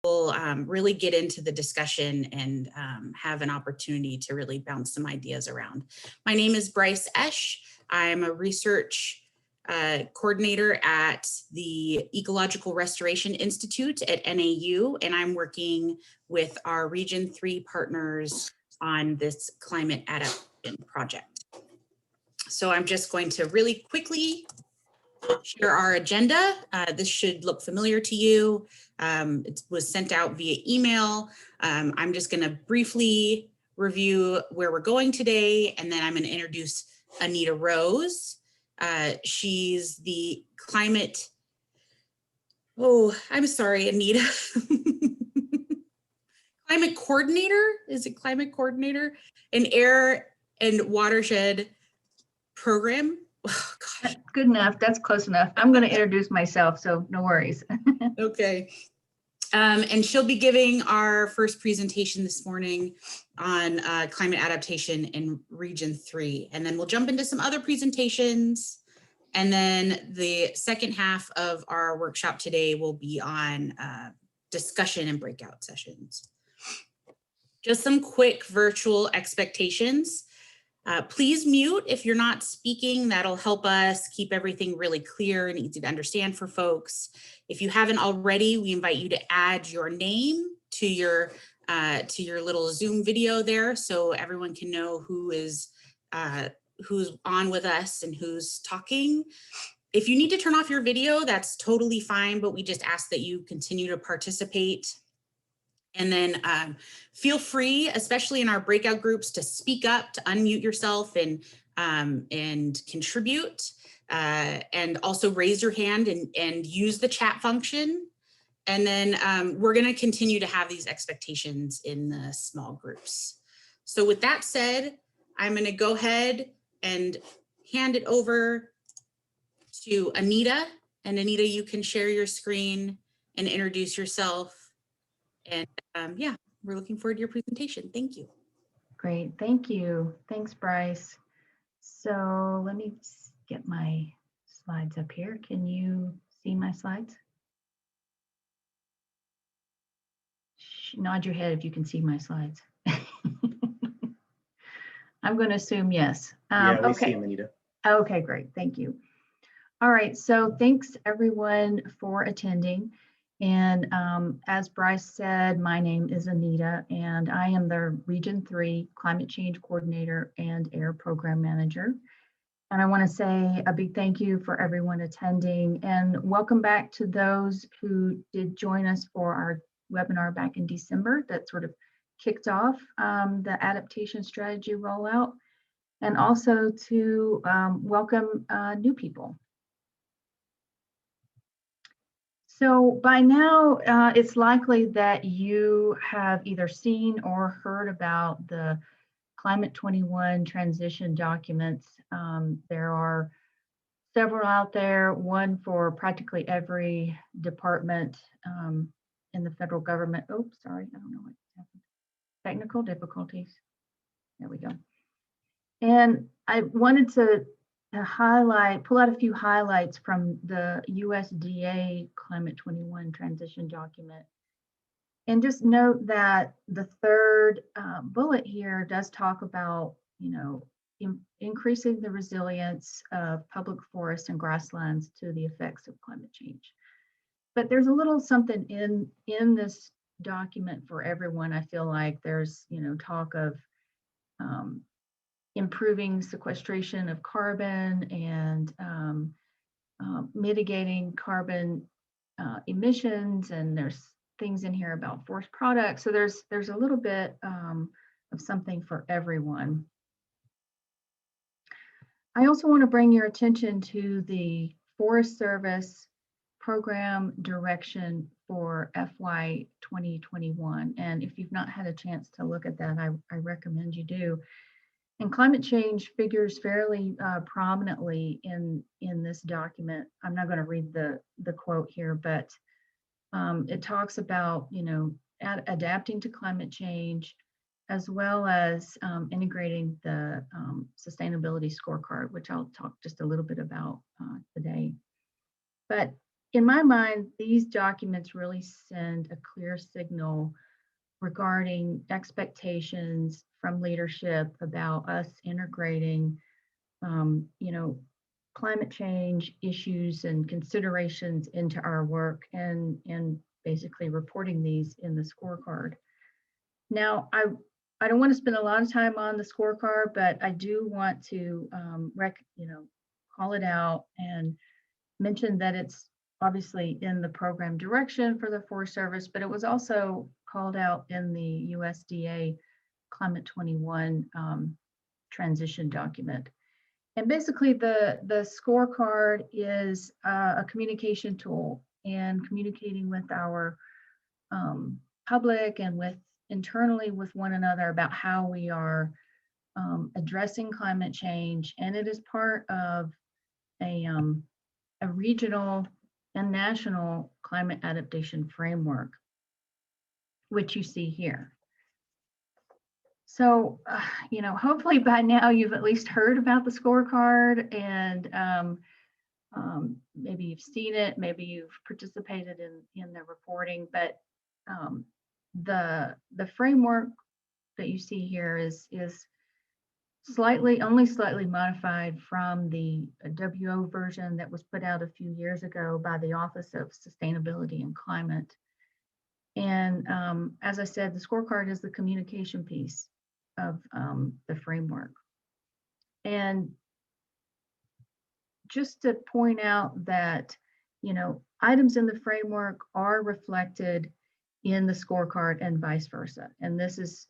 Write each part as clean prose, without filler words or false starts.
we'll really get into the discussion and have an opportunity to really bounce some ideas around. My name is Bryce Esch. I'm a research coordinator at the Ecological Restoration Institute at NAU, and I'm working with our Region 3 partners on this climate adaptation project. So I'm just going to really quickly share our agenda. This should look familiar to you. It was sent out via email. I'm just going to briefly review where we're going today, and then I'm going to introduce Anita Rose. She's the climate, I'm sorry, Anita. Climate coordinator, is it climate coordinator? An air and watershed program. Oh, gosh. Good enough, that's close enough. I'm going to introduce myself, so no worries. Okay. And she'll be giving our first presentation this morning on climate adaptation in Region 3. And then we'll jump into some other presentations. And then the second half of our workshop today will be on discussion and breakout sessions. Just some quick virtual expectations. Please mute if you're not speaking. That'll help us keep everything really clear and easy to understand for folks. If you haven't already, we invite you to add your name to your little Zoom video there, so everyone can know who's on with us and who's talking. If you need to turn off your video, that's totally fine, but we just ask that you continue to participate. And then feel free, especially in our breakout groups, to speak up, to unmute yourself and contribute, and also raise your hand and use the chat function. And then we're going to continue to have these expectations in the small groups. So with that said, I'm going to go ahead and hand it over to Anita. And Anita, you can share your screen and introduce yourself. And yeah, we're looking forward to your presentation. Thank you. Great, thank you. Thanks, Bryce. So let me get my slides up here. Can you see my slides? Nod your head if you can see my slides. I'm going to assume yes. Yeah, we okay. see them, Anita. Okay, great. Thank you. All right, so thanks everyone for attending. And as Bryce said, my name is Anita, and I am the Region 3 Climate Change Coordinator and Air Program Manager. And I want to say a big thank you for everyone attending, and welcome back to those who did join us for our webinar back in December that sort of kicked off the adaptation strategy rollout, and also to welcome new people. So by now, it's likely that you have either seen or heard about the Climate 21 transition documents. There are several out there, one for practically every department in the federal government. Oops, sorry, I don't know what happened. Technical difficulties. There we go. And I wanted to pull out a few highlights from the USDA Climate 21 transition document. And just note that the third bullet here does talk about, increasing the resilience of public forests and grasslands to the effects of climate change. But there's a little something in this document for everyone. I feel like there's, talk of improving sequestration of carbon and mitigating carbon emissions, and there's things in here about forest products. So there's a little bit of something for everyone. I also want to bring your attention to the Forest Service program direction for FY 2021. And if you've not had a chance to look at that, I recommend you do. And climate change figures fairly prominently in this document. I'm not going to read the quote here, but it talks about, adapting to climate change, as well as integrating the sustainability scorecard, which I'll talk just a little bit about today. But in my mind, these documents really send a clear signal regarding expectations from leadership about us integrating, you know, climate change issues and considerations into our work, and basically reporting these in the scorecard. Now, I don't want to spend a lot of time on the scorecard, but I do want to call it out and mention that it's obviously in the program direction for the Forest Service, but it was also called out in the USDA Climate 21 transition document. And basically the scorecard is a communication tool, and communicating with our public and with internally with one another about how we are addressing climate change. And it is part of a regional and national climate adaptation framework, which you see here. So, hopefully by now you've at least heard about the scorecard, and maybe you've seen it, maybe you've participated in the reporting, but the framework that you see here is only slightly modified from the WO version that was put out a few years ago by the Office of Sustainability and Climate. And as I said, the scorecard is the communication piece of the framework. And just to point out that, items in the framework are reflected in the scorecard and vice versa. And this is,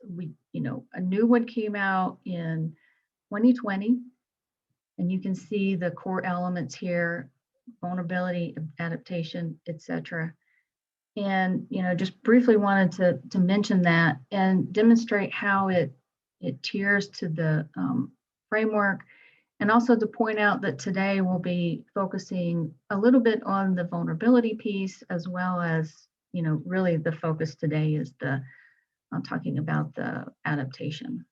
a new one came out in 2020, and you can see the core elements here: vulnerability, adaptation, etc. And just briefly wanted to mention that and demonstrate how it tiers to the framework, and also to point out that today we'll be focusing a little bit on the vulnerability piece, as well as really the focus today is I'm talking about the adaptation.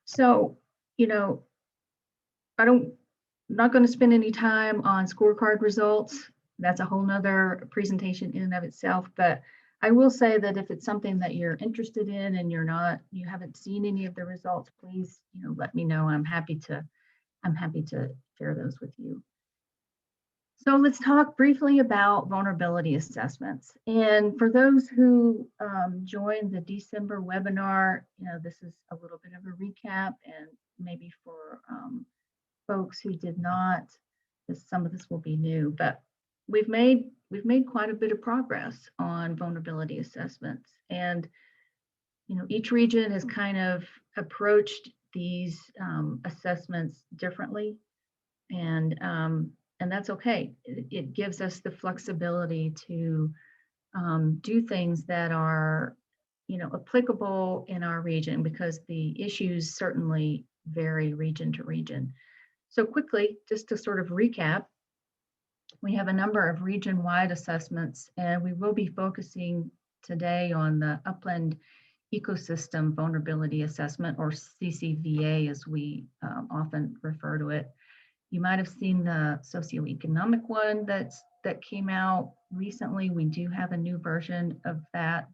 So, I'm not going to spend any time on scorecard results. That's a whole nother presentation in and of itself. But I will say that if it's something that you're interested in and you haven't seen any of the results, please, let me know. I'm happy to share those with you. So let's talk briefly about vulnerability assessments. And for those who joined the December webinar, this is a little bit of a recap, and maybe for folks who did not, some of this will be new, but we've made quite a bit of progress on vulnerability assessments. And each region has kind of approached these assessments differently, and that's okay. It gives us the flexibility to do things that are applicable in our region, because the issues certainly vary region to region. So quickly, just to sort of recap, we have a number of region-wide assessments, and we will be focusing today on the Upland Ecosystem Vulnerability Assessment, or CCVA as we often refer to it. You might have seen the socioeconomic one that came out recently. We do have a new version of that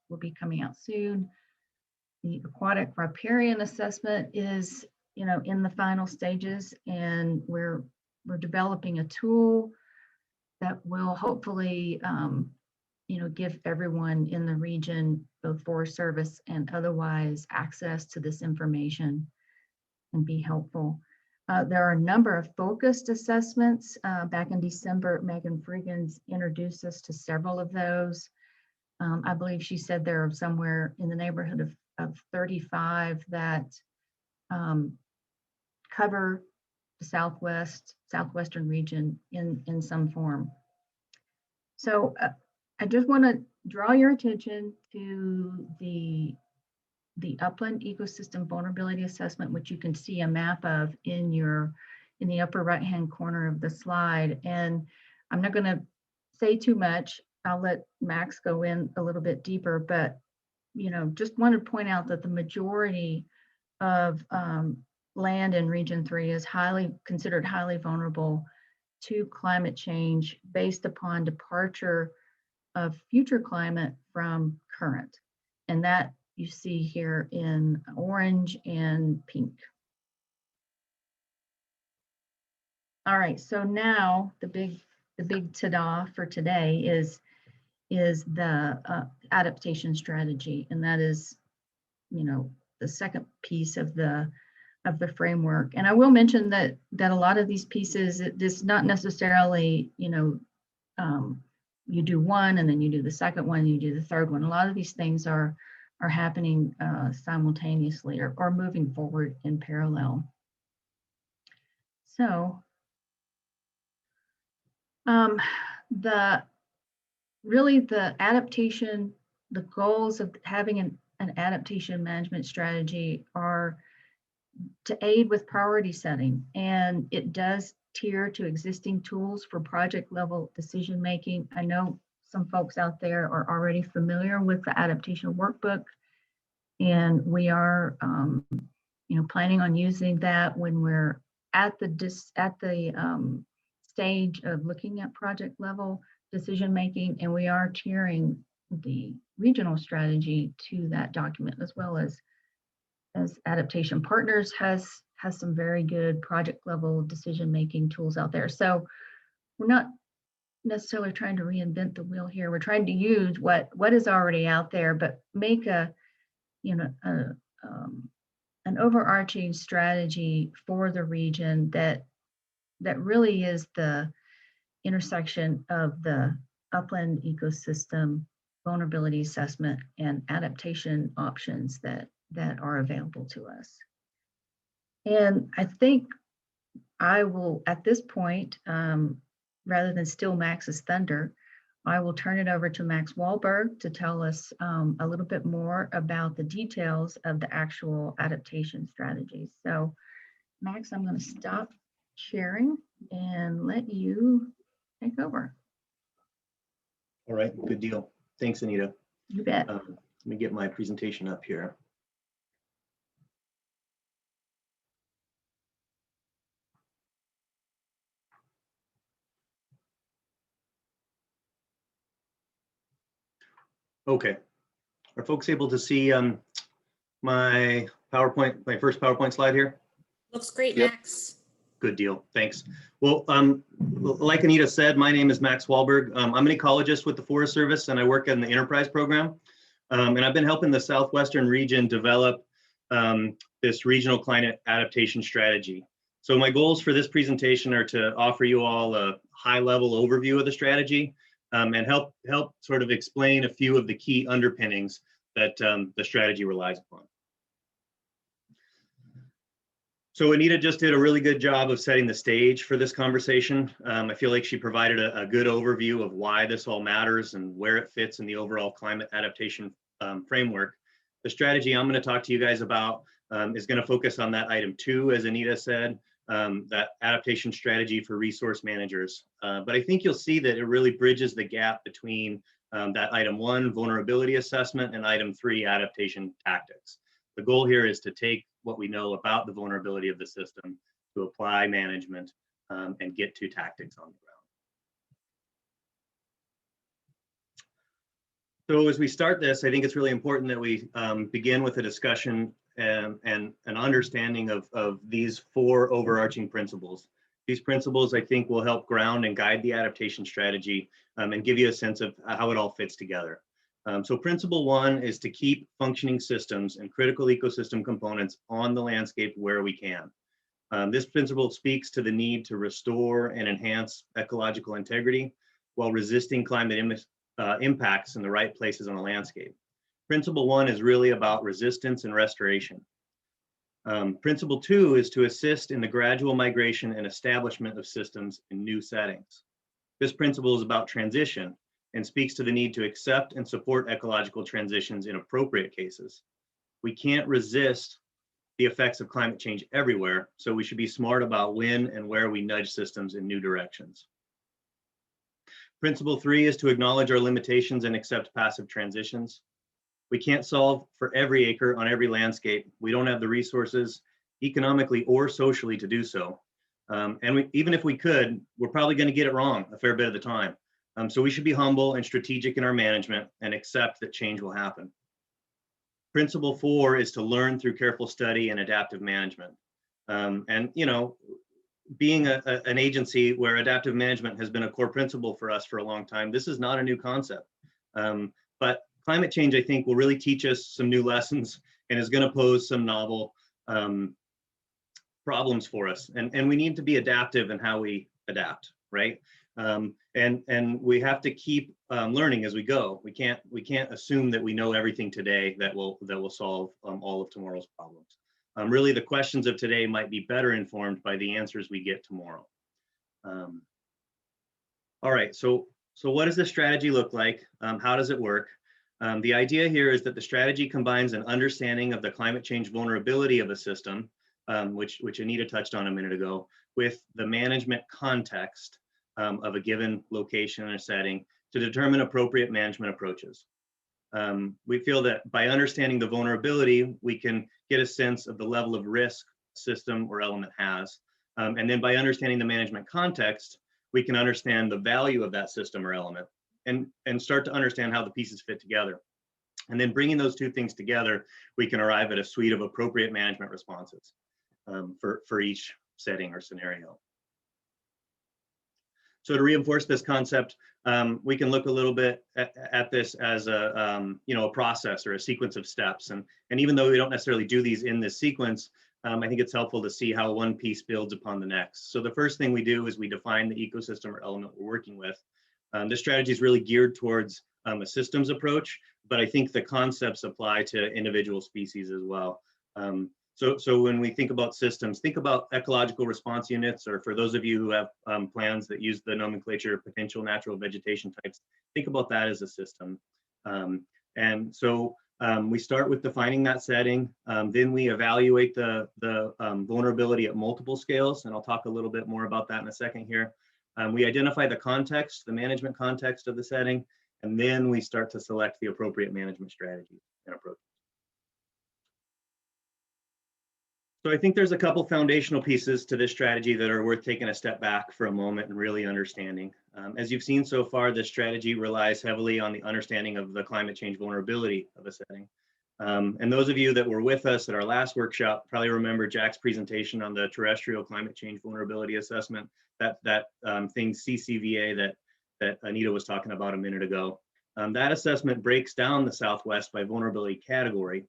will be coming out soon. The aquatic riparian assessment is in the final stages, and we're developing a tool that will hopefully give everyone in the region, both Forest Service and otherwise, access to this information and be helpful. There are a number of focused assessments. Back in December, Megan Friggins introduced us to several of those. I believe she said there are somewhere in the neighborhood of 35 that cover the southwestern region in some form. So I just want to draw your attention to the Upland Ecosystem Vulnerability Assessment, which you can see a map of in the upper right-hand corner of the slide. And I'm not going to say too much. I'll let Max go in a little bit deeper, but just want to point out that the majority of land in Region 3 is considered highly vulnerable, to climate change based upon departure of future climate from current. And that you see here in orange and pink. All right, so now the big ta-da for today is the adaptation strategy, and that is, you know, the second piece of the framework. And I will mention that a lot of these pieces, this not necessarily, you know, you do one and then you do the second one, you do the third one. A lot of these things are happening simultaneously or moving forward in parallel. So the adaptation, the goals of having an adaptation management strategy are to aid with priority setting, and it does tier to existing tools for project level decision making. I know some folks out there are already familiar with the adaptation workbook, and we are you know, planning on using that when we're at the stage of looking at project level decision making, and we are tiering the regional strategy to that document, as well as Adaptation Partners has some very good project level decision making tools out there. So we're not necessarily trying to reinvent the wheel here. We're trying to use what is already out there, but make a, you know, an overarching strategy for the region that really is the intersection of the upland ecosystem, vulnerability assessment, and adaptation options that are available to us. And I think I will, at this point, rather than steal Max's thunder, I will turn it over to Max Wahlberg to tell us a little bit more about the details of the actual adaptation strategies. So Max, I'm going to stop sharing and let you take over. All right, good deal. Thanks, Anita. You bet. Let me get my presentation up here. Okay, are folks able to see my PowerPoint, my first PowerPoint slide here? Looks great, Yep. Max. Good deal, thanks. Well, like Anita said, my name is Max Wahlberg. I'm an ecologist with the Forest Service, and I work in the Enterprise program. And I've been helping the Southwestern region develop this regional climate adaptation strategy. So my goals for this presentation are to offer you all a high-level overview of the strategy and help sort of explain a few of the key underpinnings that the strategy relies upon. So Anita just did a really good job of setting the stage for this conversation. I feel like she provided a good overview of why this all matters and where it fits in the overall climate adaptation framework. The strategy I'm going to talk to you guys about is going to focus on that item 2, as Anita said, that adaptation strategy for resource managers. But I think you'll see that it really bridges the gap between that item 1, vulnerability assessment, and item 3, adaptation tactics. The goal here is to take what we know about the vulnerability of the system to apply management and get to tactics on the ground. So as we start this, I think it's really important that we begin with a discussion and an understanding of these 4 overarching principles. These principles, I think, will help ground and guide the adaptation strategy and give you a sense of how it all fits together. So principle 1 is to keep functioning systems and critical ecosystem components on the landscape where we can. This principle speaks to the need to restore and enhance ecological integrity while resisting climate impacts in the right places on the landscape. Principle 1 is really about resistance and restoration. Principle 2 is to assist in the gradual migration and establishment of systems in new settings. This principle is about transition and speaks to the need to accept and support ecological transitions in appropriate cases. We can't resist the effects of climate change everywhere, so we should be smart about when and where we nudge systems in new directions. Principle 3 is to acknowledge our limitations and accept passive transitions. We can't solve for every acre on every landscape. We don't have the resources economically or socially to do so. Even if we could, we're probably going to get it wrong a fair bit of the time. So we should be humble and strategic in our management and accept that change will happen. Principle 4 is to learn through careful study and adaptive management. And you know, being an agency where adaptive management has been a core principle for us for a long time, this is not a new concept. But climate change, I think, will really teach us some new lessons and is going to pose some novel problems for us. And we need to be adaptive in how we adapt, right? And we have to keep learning as we go. We can't assume that we know everything today that will solve all of tomorrow's problems. Really, the questions of today might be better informed by the answers we get tomorrow. All right, so what does this strategy look like? How does it work? The idea here is that the strategy combines an understanding of the climate change vulnerability of a system, which Anita touched on a minute ago, with the management context of a given location and a setting to determine appropriate management approaches. We feel that by understanding the vulnerability, we can get a sense of the level of risk system or element has. And then by understanding the management context, we can understand the value of that system or element and start to understand how the pieces fit together. And then bringing those two things together, we can arrive at a suite of appropriate management responses for each setting or scenario. So to reinforce this concept, we can look a little bit at this as a process or a sequence of steps. And even though we don't necessarily do these in this sequence, I think it's helpful to see how one piece builds upon the next. So the first thing we do is we define the ecosystem or element we're working with. This strategy is really geared towards a systems approach, but I think the concepts apply to individual species as well. So when we think about systems, think about ecological response units, or for those of you who have plans that use the nomenclature potential natural vegetation types, think about that as a system. And so we start with defining that setting, then we evaluate the vulnerability at multiple scales, and I'll talk a little bit more about that in a second here. We identify the context, the management context of the setting, and then we start to select the appropriate management strategy and approach. So I think there's a couple foundational pieces to this strategy that are worth taking a step back for a moment and really understanding. As you've seen so far, this strategy relies heavily on the understanding of the climate change vulnerability of a setting. And those of you that were with us at our last workshop probably remember Jack's presentation on the terrestrial climate change vulnerability assessment, that thing CCVA that Anita was talking about a minute ago. That assessment breaks down the Southwest by vulnerability category.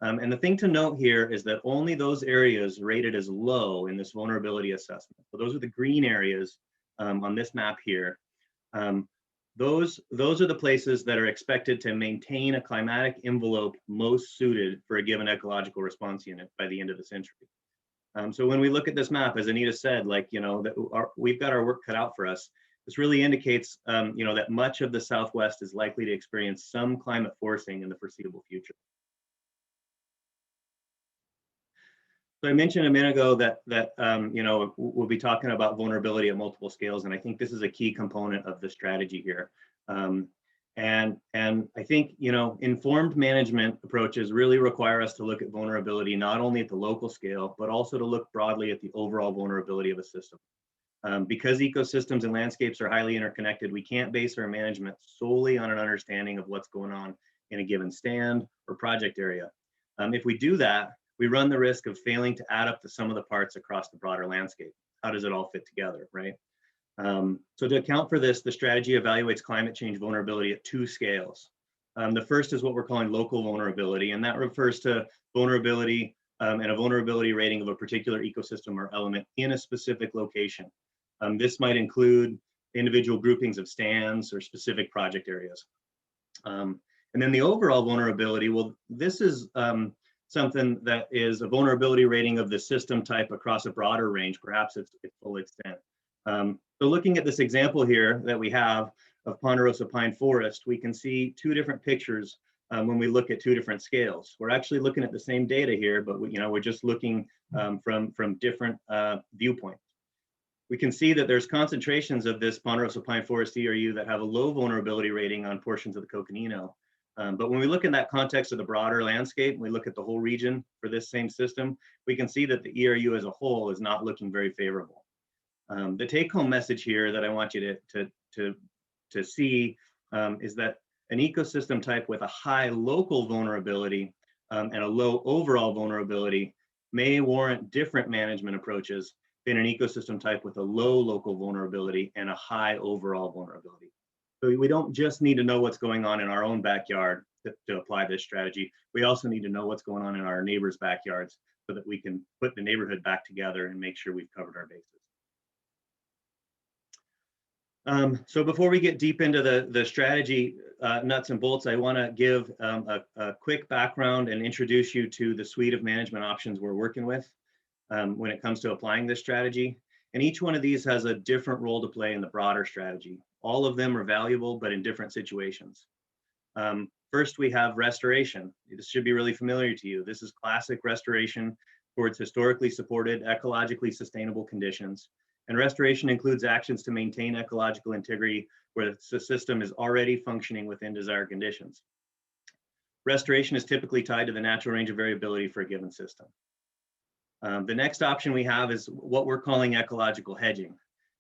And the thing to note here is that only those areas rated as low in this vulnerability assessment, so those are the green areas on this map here, those are the places that are expected to maintain a climatic envelope most suited for a given ecological response unit by the end of the century. So when we look at this map, as Anita said, like, we've got our work cut out for us. This really indicates, that much of the Southwest is likely to experience some climate forcing in the foreseeable future. So I mentioned a minute ago that we'll be talking about vulnerability at multiple scales, and I think this is a key component of the strategy here. And I think informed management approaches really require us to look at vulnerability not only at the local scale, but also to look broadly at the overall vulnerability of a system. Because ecosystems and landscapes are highly interconnected, we can't base our management solely on an understanding of what's going on in a given stand or project area. If we do that, we run the risk of failing to add up the sum of the parts across the broader landscape. How does it all fit together, right? So to account for this, the strategy evaluates climate change vulnerability at two scales. The first is what we're calling local vulnerability, and that refers to vulnerability and a vulnerability rating of a particular ecosystem or element in a specific location. This might include individual groupings of stands or specific project areas. And then the overall vulnerability, well, this is something that is a vulnerability rating of the system type across a broader range, perhaps its full extent. So looking at this example here that we have of ponderosa pine forest, we can see two different pictures when we look at two different scales. We're actually looking at the same data here, but we're just looking from different viewpoints. We can see that there's concentrations of this ponderosa pine forest ERU that have a low vulnerability rating on portions of the Coconino. But when we look in that context of the broader landscape, we look at the whole region for this same system, we can see that the ERU as a whole is not looking very favorable. The take-home message here that I want you to see is that an ecosystem type with a high local vulnerability and a low overall vulnerability may warrant different management approaches than an ecosystem type with a low local vulnerability and a high overall vulnerability. So we don't just need to know what's going on in our own backyard to apply this strategy. We also need to know what's going on in our neighbors' backyards so that we can put the neighborhood back together and make sure we've covered our bases. So before we get deep into the strategy nuts and bolts, I want to give a quick background and introduce you to the suite of management options we're working with when it comes to applying this strategy. And each one of these has a different role to play in the broader strategy. All of them are valuable, but in different situations. First, we have restoration. This should be really familiar to you. This is classic restoration towards historically supported, ecologically sustainable conditions. And restoration includes actions to maintain ecological integrity where the system is already functioning within desired conditions. Restoration is typically tied to the natural range of variability for a given system. The next option we have is what we're calling ecological hedging.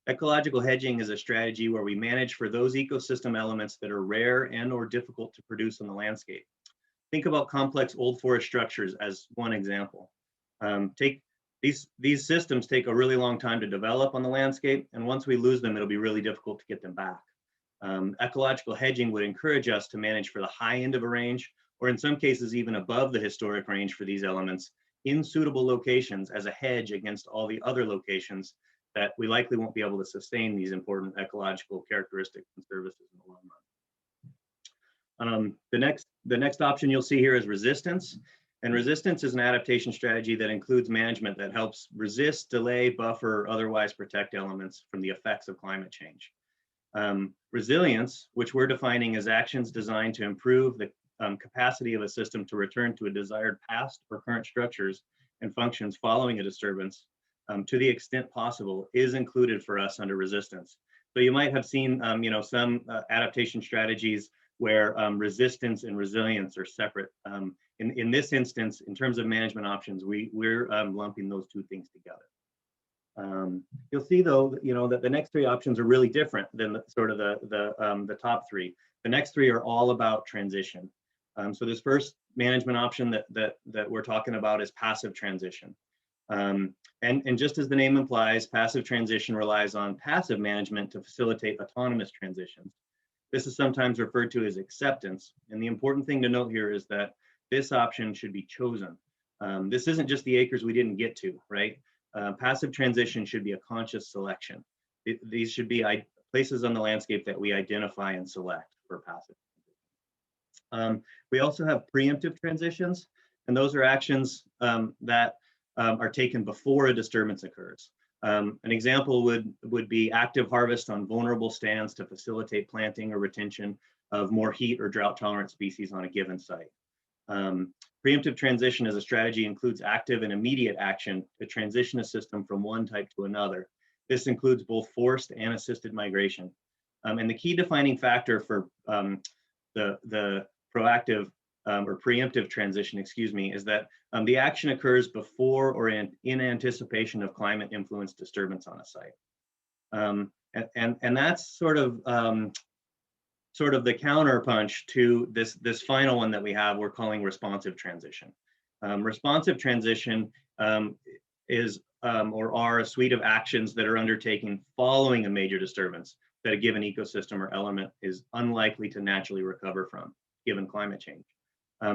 Ecological hedging is a strategy where we manage for those ecosystem elements that are rare and or difficult to produce on the landscape. Think about complex old forest structures as one example. These systems take a really long time to develop on the landscape, and once we lose them, it'll be really difficult to get them back. Ecological hedging would encourage us to manage for the high end of a range, or in some cases even above the historic range for these elements in suitable locations as a hedge against all the other locations that we likely won't be able to sustain these important ecological characteristics and services in the long run. The next option you'll see here is resistance. And resistance is an adaptation strategy that includes management that helps resist, delay, buffer, or otherwise protect elements from the effects of climate change. Resilience, which we're defining as actions designed to improve the capacity of a system to return to a desired past or current structures and functions following a disturbance to the extent possible, is included for us under resistance. So you might have seen some adaptation strategies where resistance and resilience are separate. In this instance, in terms of management options, we're lumping those two things together. You'll see though, that the next three options are really different than the top three. The next three are all about transition. So this first management option that we're talking about is passive transition. And just as the name implies, passive transition relies on passive management to facilitate autonomous transitions. This is sometimes referred to as acceptance. And the important thing to note here is that this option should be chosen. This isn't just the acres we didn't get to, right? Passive transition should be a conscious selection. These should be places on the landscape that we identify and select for passive transition. We also have preemptive transitions, and those are actions that are taken before a disturbance occurs. An example would be active harvest on vulnerable stands to facilitate planting or retention of more heat or drought tolerant species on a given site. Preemptive transition as a strategy includes active and immediate action to transition a system from one type to another. This includes both forced and assisted migration. And the key defining factor for the proactive or preemptive transition, is that the action occurs before or in anticipation of climate influenced disturbance on a site. And that's sort of the counterpunch to this final one that we have, we're calling responsive transition. Responsive transition is or are a suite of actions that are undertaken following a major disturbance that a given ecosystem or element is unlikely to naturally recover from, given climate change.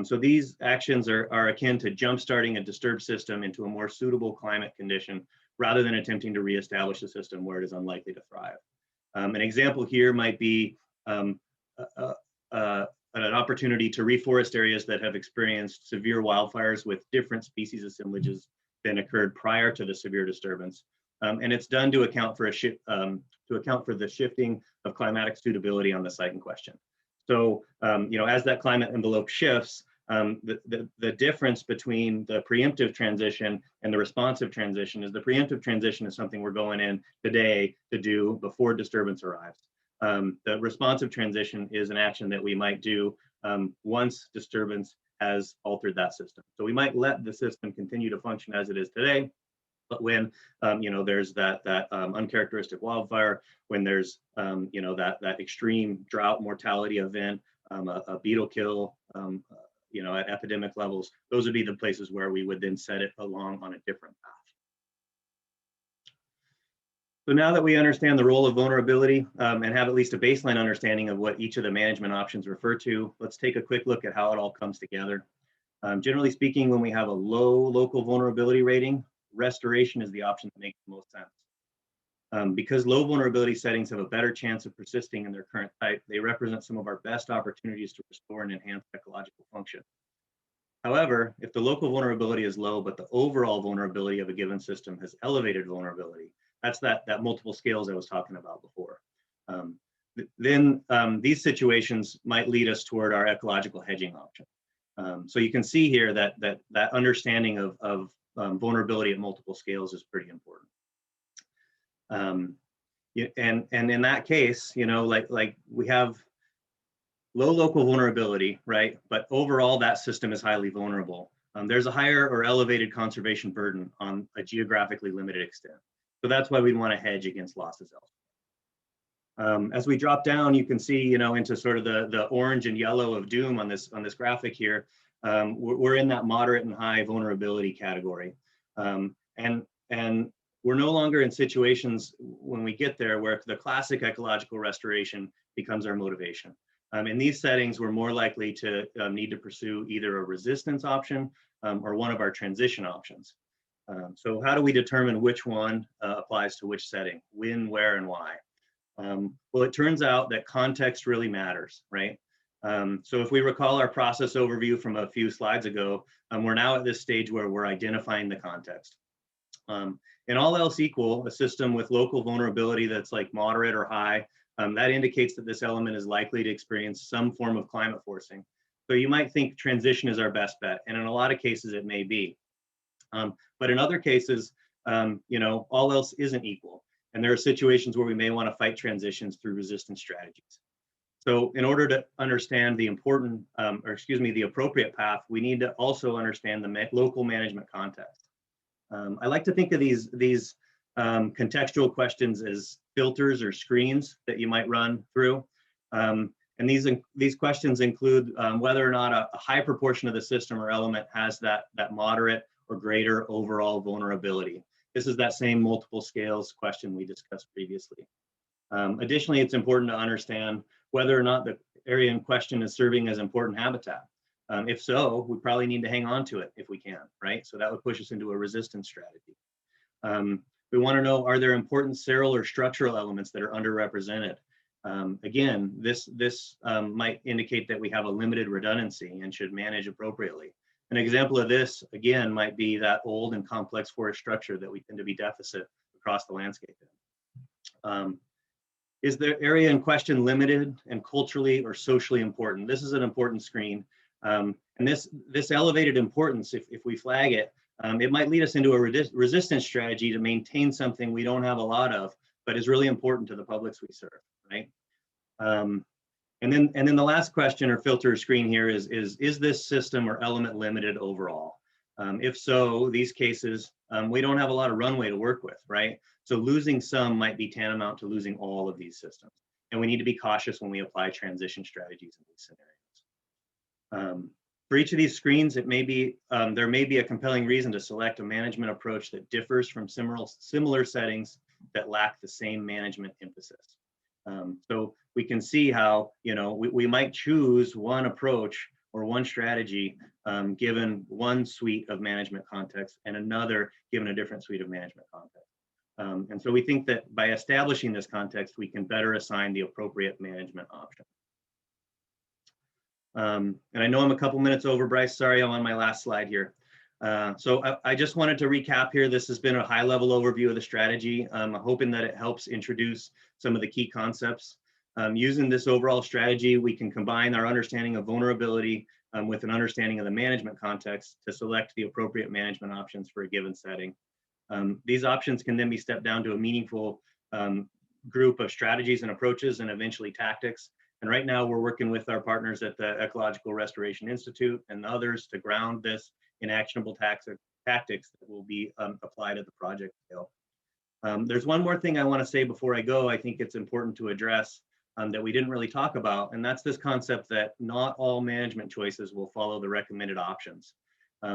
So these actions are akin to jumpstarting a disturbed system into a more suitable climate condition rather than attempting to reestablish a system where it is unlikely to thrive. An example here might be an opportunity to reforest areas that have experienced severe wildfires with different species assemblages than occurred prior to the severe disturbance. And it's done to account for the shifting of climatic suitability on the site in question. So, as that climate envelope shifts, the difference between the preemptive transition and the responsive transition is the preemptive transition is something we're going in today to do before disturbance arrives. The responsive transition is an action that we might do once disturbance has altered that system. So we might let the system continue to function as it is today, But when there's that uncharacteristic wildfire, when there's that extreme drought mortality event, a beetle kill, at epidemic levels, those would be the places where we would then set it along on a different path. So now that we understand the role of vulnerability and have at least a baseline understanding of what each of the management options refer to, let's take a quick look at how it all comes together. Generally speaking, when we have a low local vulnerability rating, restoration is the option that makes the most sense. Because low vulnerability settings have a better chance of persisting in their current type, they represent some of our best opportunities to restore and enhance ecological function. However, if the local vulnerability is low, but the overall vulnerability of a given system has elevated vulnerability, that's that multiple scales I was talking about before. Then these situations might lead us toward our ecological hedging option. So you can see here that understanding of vulnerability at multiple scales is pretty important. And in that case, like we have low local vulnerability, right? But overall, that system is highly vulnerable. There's a higher or elevated conservation burden on a geographically limited extent. So that's why we want to hedge against losses elsewhere. As we drop down, you can see, into sort of the orange and yellow of doom on this graphic here. We're in that moderate and high vulnerability category. And we're no longer in situations when we get there where the classic ecological restoration becomes our motivation. In these settings, we're more likely to need to pursue either a resistance option or one of our transition options. So how do we determine which one applies to which setting, when, where, and why? Well, it turns out that context really matters, right? So if we recall our process overview from a few slides ago, we're now at this stage where we're identifying the context. In all else equal, a system with local vulnerability that's like moderate or high, that indicates that this element is likely to experience some form of climate forcing. So you might think transition is our best bet, and in a lot of cases it may be. But in other cases, all else isn't equal. And there are situations where we may want to fight transitions through resistance strategies. So in order to understand the the appropriate path, we need to also understand the local management context. I like to think of these contextual questions as filters or screens that you might run through. And these questions include whether or not a high proportion of the system or element has that moderate or greater overall vulnerability. This is that same multiple scales question we discussed previously. Additionally, it's important to understand whether or not the area in question is serving as important habitat. If so, we probably need to hang on to it if we can, right? So that would push us into a resistance strategy. We want to know, are there important seral or structural elements that are underrepresented? Again, this might indicate that we have a limited redundancy and should manage appropriately. An example of this, again, might be that old and complex forest structure that we tend to be deficit across the landscape in. Is the area in question limited and culturally or socially important? This is an important screen. And this elevated importance, if we flag it, it might lead us into a resistance strategy to maintain something we don't have a lot of, but is really important to the publics we serve, right? And then the last question or filter screen here is this system or element limited overall? If so, these cases, we don't have a lot of runway to work with, right? So losing some might be tantamount to losing all of these systems. And we need to be cautious when we apply transition strategies in these scenarios. For each of these screens, there may be a compelling reason to select a management approach that differs from similar settings that lack the same management emphasis. So we can see how we might choose one approach or one strategy given one suite of management context and another given a different suite of management context. And so we think that by establishing this context, we can better assign the appropriate management option. And I know I'm a couple minutes over, Bryce. Sorry, I'm on my last slide here. So I just wanted to recap here. This has been a high-level overview of the strategy. I'm hoping that it helps introduce some of the key concepts. Using this overall strategy, we can combine our understanding of vulnerability with an understanding of the management context to select the appropriate management options for a given setting. These options can then be stepped down to a meaningful group of strategies and approaches and eventually tactics. And right now we're working with our partners at the Ecological Restoration Institute and others to ground this in actionable tactics that will be applied at the project scale. There's one more thing I want to say before I go. I think it's important to address that we didn't really talk about, and that's this concept that not all management choices will follow the recommended options.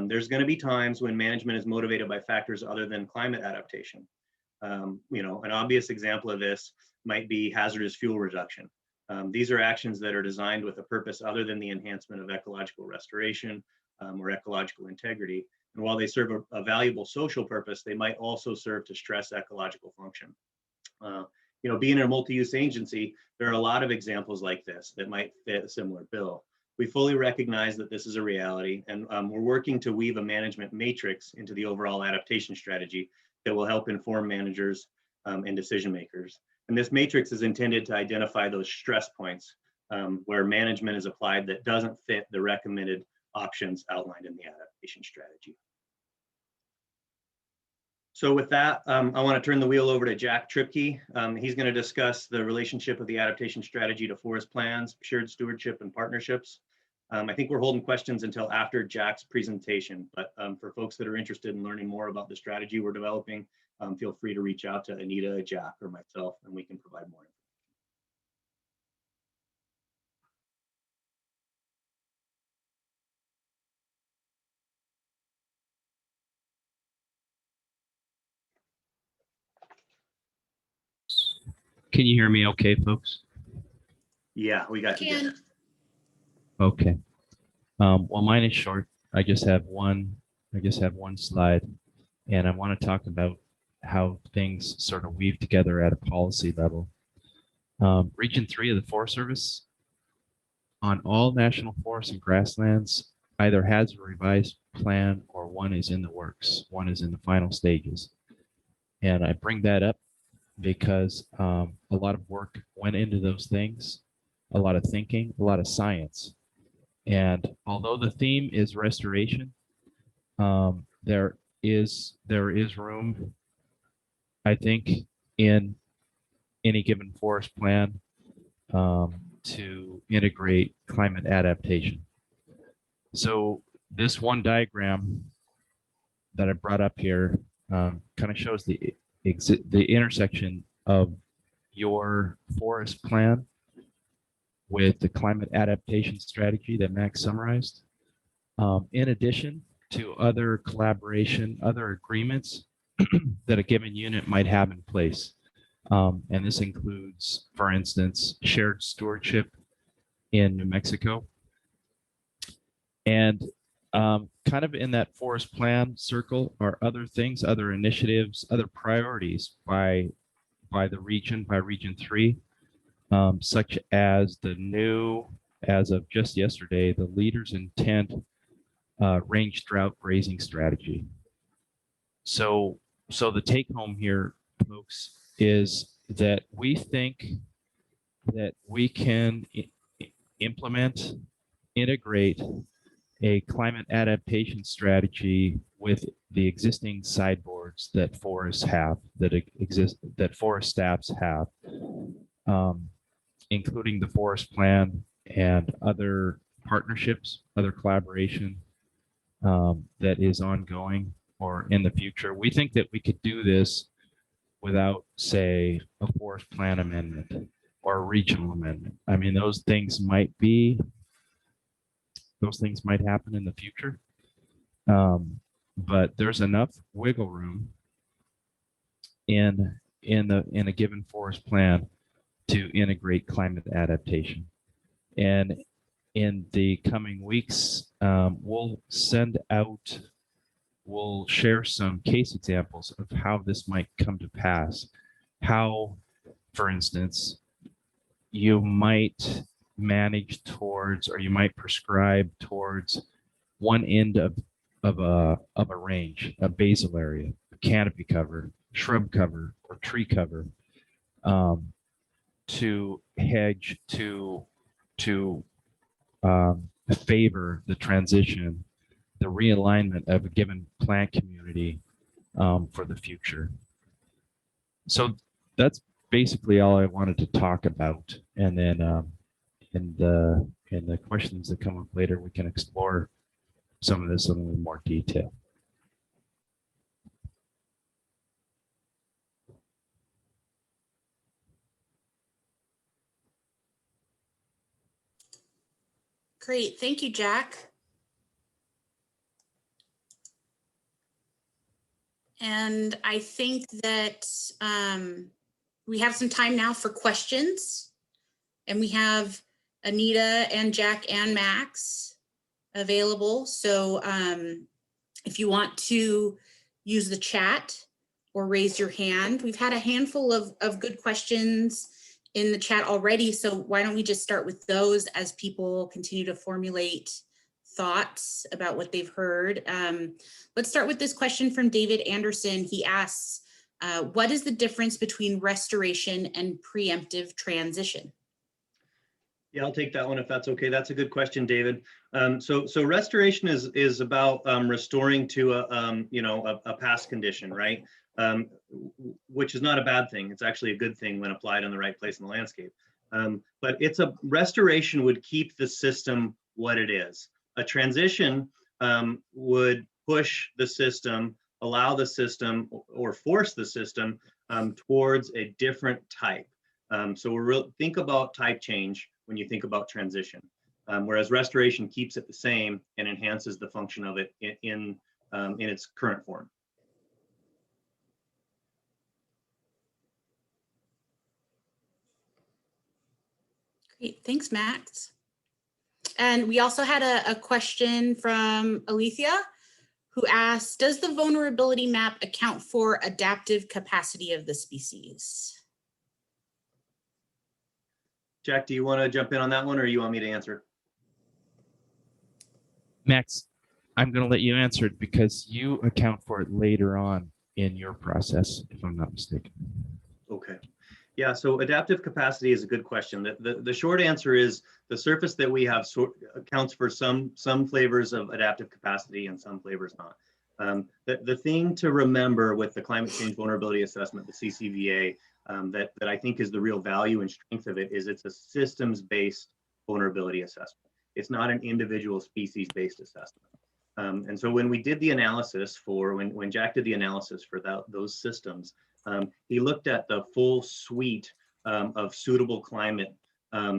There's going to be times when management is motivated by factors other than climate adaptation. You know, an obvious example of this might be hazardous fuel reduction. These are actions that are designed with a purpose other than the enhancement of ecological restoration or ecological integrity. And while they serve a valuable social purpose, they might also serve to stress ecological function. You know, being a multi-use agency, there are a lot of examples like this that might fit a similar bill. We fully recognize that this is a reality, and we're working to weave a management matrix into the overall adaptation strategy that will help inform managers and decision makers. And this matrix is intended to identify those stress points where management is applied that doesn't fit the recommended options outlined in the adaptation strategy. So with that, I want to turn the wheel over to Jack Tripke. He's going to discuss the relationship of the adaptation strategy to forest plans, shared stewardship, and partnerships. I think we're holding questions until after Jack's presentation, but for folks that are interested in learning more about the strategy we're developing, feel free to reach out to Anita, Jack, or myself, and we can provide more information. Can you hear me okay, folks? Yeah, we got you. Okay. Well, mine is short. I just have one slide, and I want to talk about how things sort of weave together at a policy level. Region 3 of the Forest Service on all national forests and grasslands either has a revised plan or one is in the works. One is in the final stages. And I bring that up because a lot of work went into those things, a lot of thinking, a lot of science. And although the theme is restoration, there is room, I think, in any given forest plan to integrate climate adaptation. So this one diagram that I brought up here kind of shows the intersection of your forest plan with the climate adaptation strategy that Max summarized, in addition to other collaboration, other agreements that a given unit might have in place. And this includes, for instance, shared stewardship in New Mexico. And kind of in that forest plan circle are other things, other initiatives, other priorities by the region, by Region 3, such as the new, as of just yesterday, the Leader's Intent range drought grazing strategy. So the take home here, folks, is that we think that we can implement, integrate a climate adaptation strategy with the existing sideboards that forests have, that forest staffs have, including the forest plan and other partnerships, other collaboration that is ongoing or in the future. We think that we could do this without, say, a forest plan amendment or a regional amendment. I mean, those things might happen in the future, but there's enough wiggle room in a given forest plan to integrate climate adaptation. And in the coming weeks, we'll share some case examples of how this might come to pass. How, for instance, you might manage towards, or you might prescribe towards one end of a range, a basal area, a canopy cover, shrub cover, or tree cover, to hedge to favor the transition, the realignment of a given plant community for the future. So that's basically all I wanted to talk about. And then in the questions that come up later, we can explore some of this in a little more detail. Great, thank you, Jack. And I think that we have some time now for questions. And we have Anita and Jack and Max available. So if you want to use the chat or raise your hand, we've had a handful of good questions in the chat already. So why don't we just start with those as people continue to formulate thoughts about what they've heard. Let's start with this question from David Anderson. He asks, what is the difference between restoration and preemptive transition? Yeah, I'll take that one if that's okay. That's a good question, David. So restoration is about restoring to a past condition, right? Which is not a bad thing. It's actually a good thing when applied in the right place in the landscape. But restoration would keep the system what it is. A transition would push the system, allow the system, or force the system towards a different type. So think about type change when you think about transition, whereas restoration keeps it the same and enhances the function of it in its current form. Great, thanks, Max. And we also had a question from Alethea, who asked, does the vulnerability map account for adaptive capacity of the species? Jack, do you want to jump in on that one, or you want me to answer? Max, I'm going to let you answer it because you account for it later on in your process, if I'm not mistaken. Okay. Yeah, so adaptive capacity is a good question. The short answer is the surface that we have accounts for some flavors of adaptive capacity and some flavors not. The thing to remember with the climate change vulnerability assessment, the CCVA, that I think is the real value and strength of it is it's a systems-based vulnerability assessment. It's not an individual species-based assessment. And so when we did the analysis when Jack did the analysis for those systems, he looked at the full suite of suitable climate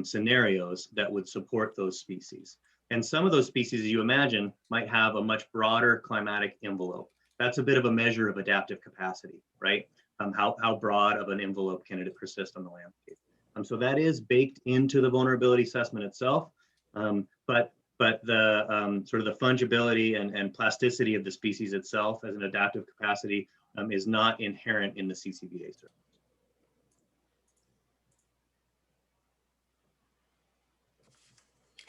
scenarios that would support those species. And some of those species, as you imagine, might have a much broader climatic envelope. That's a bit of a measure of adaptive capacity, right? How broad of an envelope can it persist on the landscape? So that is baked into the vulnerability assessment itself, but the sort of the fungibility and plasticity of the species itself as an adaptive capacity is not inherent in the CCVA survey.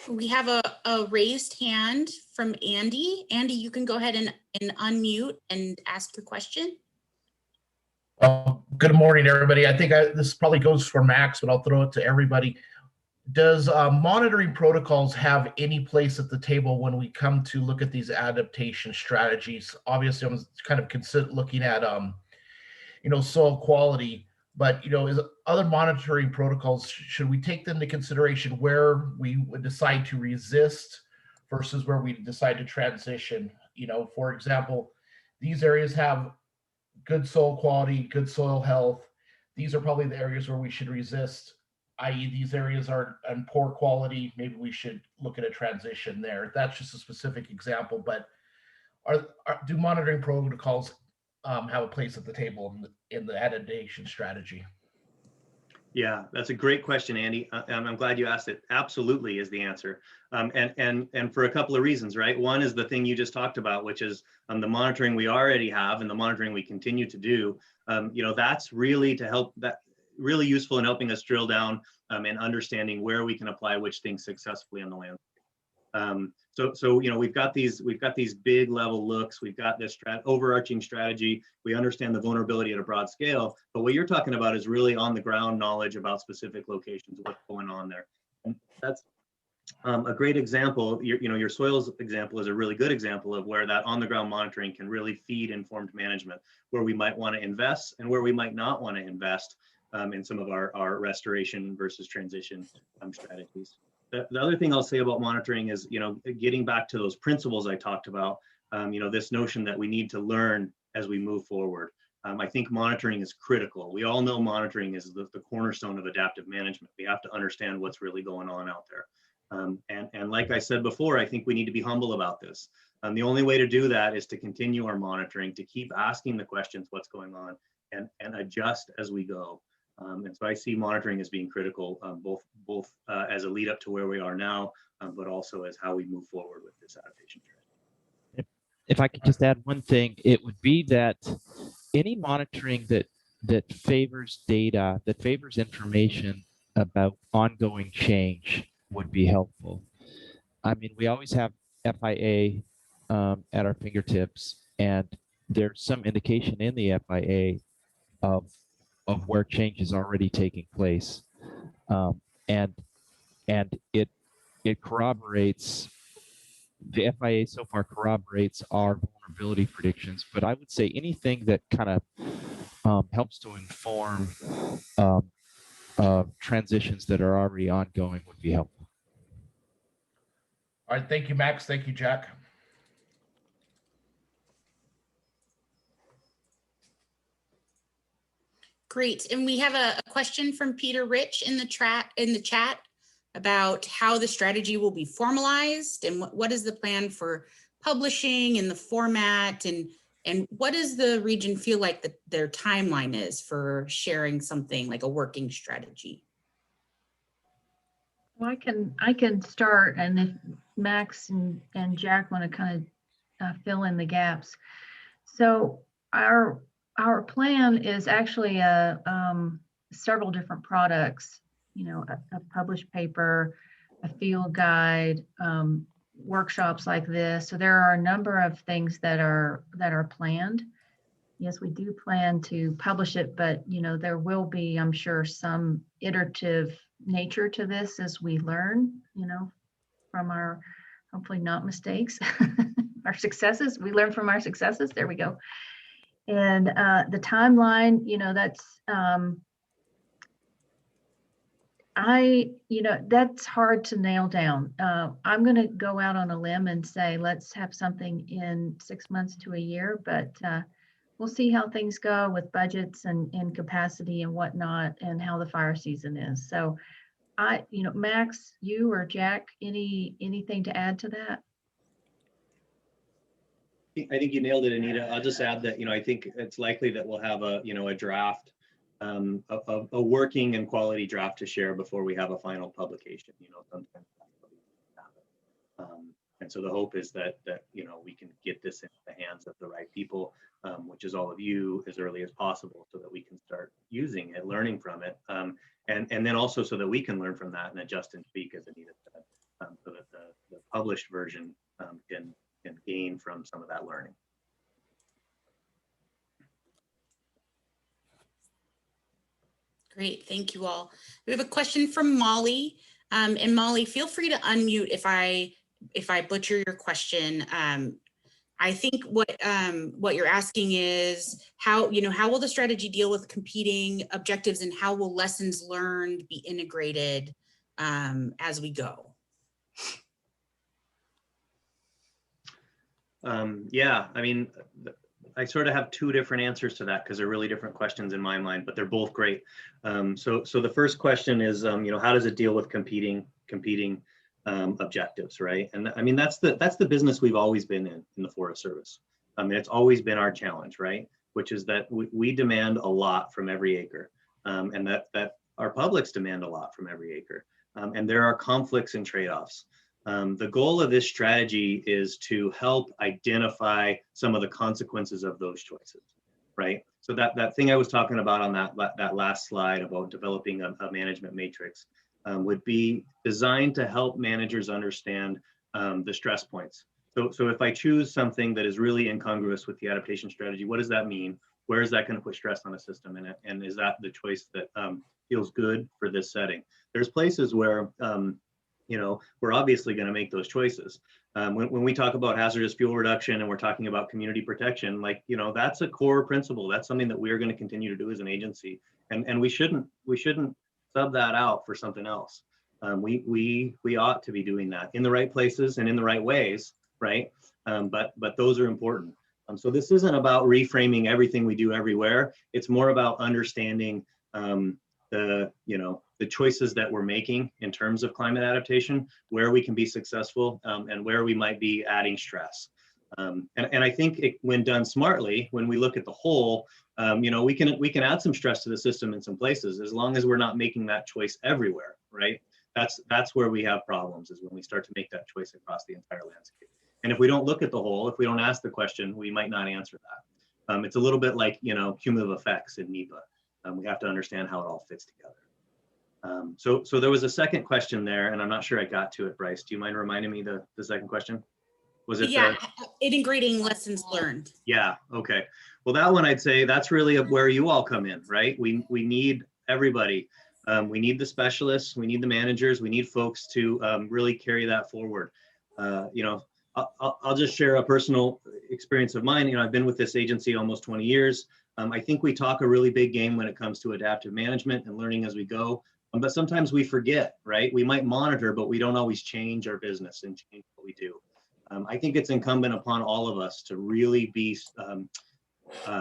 We have a raised hand from Andy. Andy, you can go ahead and unmute and ask your question. Good morning, everybody. I think this probably goes for Max, but I'll throw it to everybody. Does monitoring protocols have any place at the table when we come to look at these adaptation strategies? Obviously, I'm kind of looking at, soil quality, but, is other monitoring protocols, should we take them into consideration where we would decide to resist versus where we decide to transition? For example, these areas have good soil quality, good soil health. These are probably the areas where we should resist, i.e. these areas are in poor quality. Maybe we should look at a transition there. That's just a specific example, but do monitoring protocols have a place at the table in the adaptation strategy? Yeah, that's a great question, Andy. I'm glad you asked it. Absolutely is the answer. And for a couple of reasons, right? One is the thing you just talked about, which is the monitoring we already have and the monitoring we continue to do. That's really really useful in helping us drill down and understanding where we can apply which things successfully on the landscape. So we've got these big level looks. We've got this overarching strategy. We understand the vulnerability at a broad scale. But what you're talking about is really on the ground knowledge about specific locations, what's going on there. And that's a great example. Your soils example is a really good example of where that on the ground monitoring can really feed informed management, where we might want to invest and where we might not want to invest in some of our restoration versus transition strategies. The other thing I'll say about monitoring is, getting back to those principles I talked about, this notion that we need to learn as we move forward. I think monitoring is critical. We all know monitoring is the cornerstone of adaptive management. We have to understand what's really going on out there. And like I said before, I think we need to be humble about this. The only way to do that is to continue our monitoring, to keep asking the questions, what's going on, and adjust as we go. And so I see monitoring as being critical, both as a lead up to where we are now, but also as how we move forward with this adaptation strategy. If I could just add one thing, it would be that any monitoring that favors data, that favors information about ongoing change would be helpful. I mean, we always have FIA at our fingertips, and there's some indication in the FIA of where change is already taking place, and it corroborates. The FIA so far corroborates our vulnerability predictions, but I would say anything that kind of helps to inform transitions that are already ongoing would be helpful. All right, thank you, Max. Thank you, Jack. Great. And we have a question from Peter Rich in the chat about how the strategy will be formalized and what is the plan for publishing and the format, and what does the region feel like that their timeline is for sharing something like a working strategy? Well, I can start, and if Max and Jack want to kind of fill in the gaps. So our plan is actually several different products. You know, a published paper, a field guide, workshops like this. So there are a number of things that are planned. Yes, we do plan to publish it, but you know, there will be, I'm sure, some iterative nature to this as we learn, you know, from our hopefully not mistakes, our successes. We learn from our successes. There we go. And the timeline, you know, that's that's hard to nail down. I'm going to go out on a limb and say, let's have something in 6 months to a year, but we'll see how things go with budgets and capacity and whatnot, and how the fire season is. So Max, you or Jack, anything to add to that? I think you nailed it, Anita. I'll just add that, I think it's likely that we'll have a draft, a working and quality draft to share before we have a final publication. Sometimes that's what we happen. And so the hope is that we can get this into the hands of the right people, which is all of you, as early as possible, so that we can start using it, learning from it, and then also so that we can learn from that and adjust and tweak, as Anita said, so that the published version can gain from some of that learning. Great, thank you all. We have a question from Molly, and Molly, feel free to unmute if I butcher your question. I think what you're asking is how will the strategy deal with competing objectives, and how will lessons learned be integrated as we go? Yeah, I mean, I sort of have two different answers to that because they're really different questions in my mind, but they're both great. So the first question is, how does it deal with competing objectives, right? And I mean, that's the business we've always been in the Forest Service. I mean, it's always been our challenge, right? Which is that we demand a lot from every acre, and that our publics demand a lot from every acre, and there are conflicts and trade-offs. The goal of this strategy is to help identify some of the consequences of those choices, right? So that thing I was talking about on that last slide about developing a management matrix would be designed to help managers understand the stress points. So if I choose something that is really incongruous with the adaptation strategy, what does that mean? Where is that going to put stress on a system in it? And is that the choice that feels good for this setting? There's places where we're obviously going to make those choices. When we talk about hazardous fuel reduction and we're talking about community protection, that's a core principle. That's something that we're going to continue to do as an agency, and we shouldn't sub that out for something else. We ought to be doing that in the right places and in the right ways, right? But those are important. So this isn't about reframing everything we do everywhere. It's more about understanding the the choices that we're making in terms of climate adaptation, where we can be successful, and where we might be adding stress. And I think when done smartly, when we look at the whole, you know, we can add some stress to the system in some places, as long as we're not making that choice everywhere, right? That's where we have problems, is when we start to make that choice across the entire landscape. And if we don't look at the whole, if we don't ask the question, we might not answer that. It's a little bit like, you know, cumulative effects in NEPA. We have to understand how it all fits together. So there was a second question there, and I'm not sure I got to it, Bryce. Do you mind reminding me the second question? Was it integrating lessons learned? Yeah, okay. Well, that one I'd say that's really where you all come in, right? We need everybody. We need the specialists, we need the managers, we need folks to really carry that forward. You know, I'll just share a personal experience of mine. You know, I've been with this agency almost 20 years. I think we talk a really big game when it comes to adaptive management and learning as we go. But sometimes we forget, right? We might monitor, but we don't always change our business and change what we do. I think it's incumbent upon all of us to really be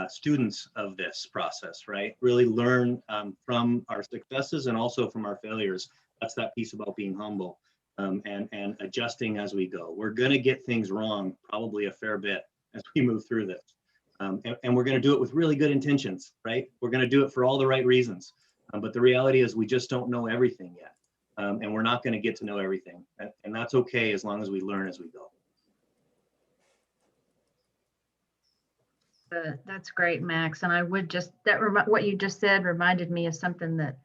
students of this process, right? Really learn from our successes and also from our failures. That's that piece about being humble and adjusting as we go. We're going to get things wrong probably a fair bit as we move through this. And we're going to do it with really good intentions, right? We're going to do it for all the right reasons. But the reality is we just don't know everything yet. And we're not going to get to know everything. And that's okay as long as we learn as we go. That's great, Max. And I would just, what you just said reminded me of something that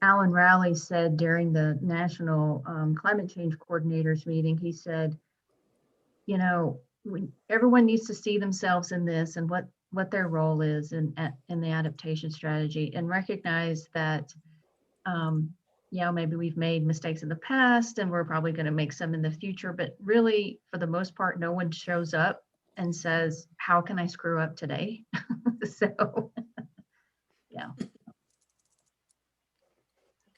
Alan Rowley said during the National Climate Change Coordinators meeting. He said, you know, everyone needs to see themselves in this and what their role is in the adaptation strategy, and recognize that, yeah, maybe we've made mistakes in the past and we're probably going to make some in the future, but really, for the most part, no one shows up and says, how can I screw up today? So, yeah.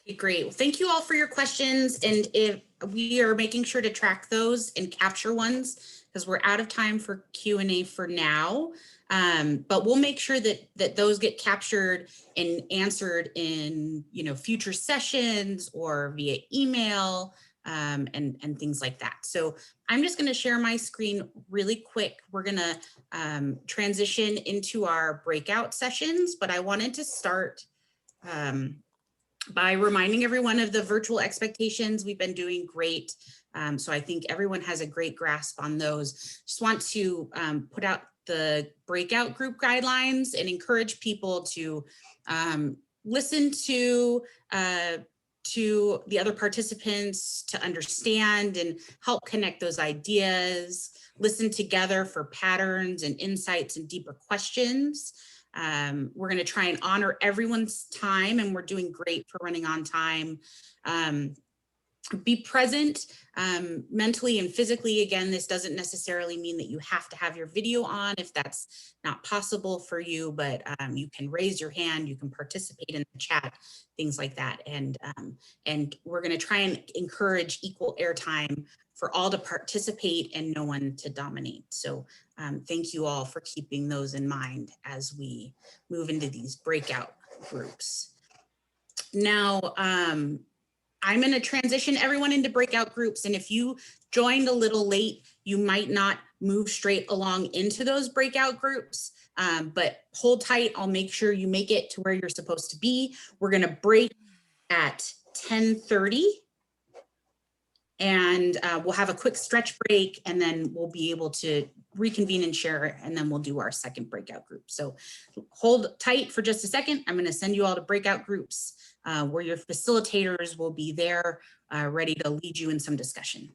Okay, great. Well, thank you all for your questions. And if we are making sure to track those and capture ones, because we're out of time for Q&A for now. But we'll make sure that those get captured and answered in, you know, future sessions or via email and things like that. So I'm just going to share my screen really quick. We're going to transition into our breakout sessions, but I wanted to start by reminding everyone of the virtual expectations. We've been doing great. So I think everyone has a great grasp on those. Just want to put out the breakout group guidelines and encourage people to listen to the other participants, to understand and help connect those ideas, listen together for patterns and insights and deeper questions. We're going to try and honor everyone's time, and we're doing great for running on time. Be present mentally and physically. Again, this doesn't necessarily mean that you have to have your video on if that's not possible for you, but you can raise your hand, you can participate in the chat, things like that. And we're going to try and encourage equal airtime for all to participate and no one to dominate. So thank you all for keeping those in mind as we move into these breakout groups. Now, I'm going to transition everyone into breakout groups. And if you joined a little late, you might not move straight along into those breakout groups, but hold tight. I'll make sure you make it to where you're supposed to be. We're going to break at 10:30. And we'll have a quick stretch break, and then we'll be able to reconvene and share, and then we'll do our second breakout group. So hold tight for just a second. I'm going to send you all to breakout groups where your facilitators will be there ready to lead you in some discussion.